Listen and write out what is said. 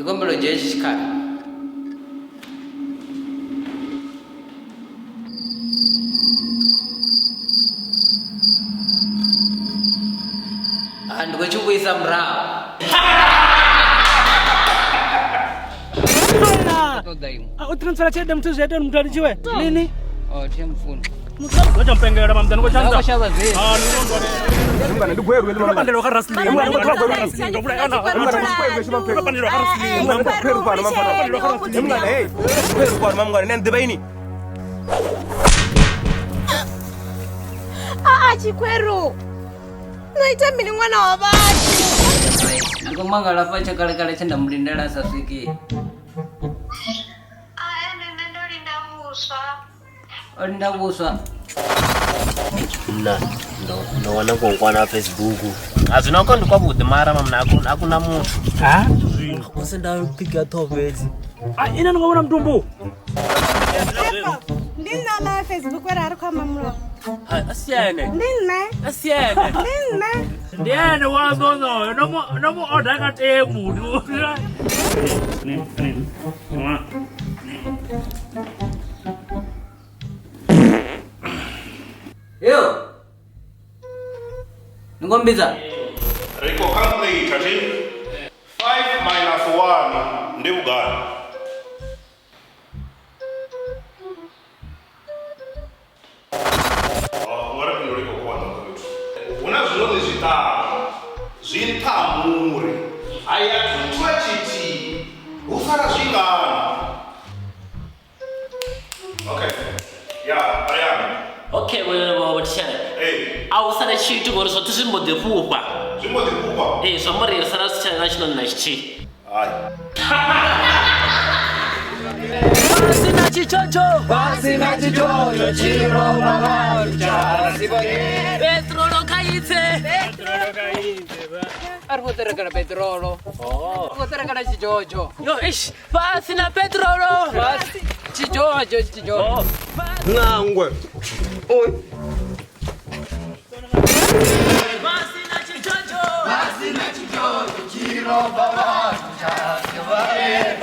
Ngombolo jeshi kali. And go chubisa mrao. Utransfer chede mtu zete mtalijiwe. Nini? Oh, phone. Ngoja mpengera mamdani ngo chanda. Shaba zile. Ngana ndikweru ile mama ndelo karasli. Ngana ndikweru karasli. Ngana ndikweru karasli. Ngana ndikweru kwa mama karasli. Ngana hey. Ndikweru kwa mama ngana nende baini. Chikweru. Noita mini mwana wa batu. Ngomanga lafa chakale kale chenda mlindela sasiki. Olinda buswa. Ndo wana kwa Facebook. Azina kwa ndikwa bude mara mama akuna muntu. Usenda piga tobezi. Ina ngobona mtumbu. Ndina na Facebook wera ariko mamro. Asiane. Ndina. Asiane. Ndina. Ndiane wazono nomo order ka temu. Yo. Ngombiza. Riko calculate 5 minus 1 ndi ugani. Agora que Riko conta tudo. Una zone zitamure. Aya tutwa chiti. Ufara zingana. Okay. Yeah, Ariane. Okay, wewe tshana. Au sana chitu ngori so tusimbo de pupa. Simbo de pupa. So mari sana tshana national na chi. Ai. Basina chichocho, chiro baba chasibare. Petrolo kaitse. Arvotera kana petrolo. Arvotera kana chichocho. Yo ish, basina petrolo. Chichocho. Ngangwe. Oi. Basina chichocho, chiro baba chasibare.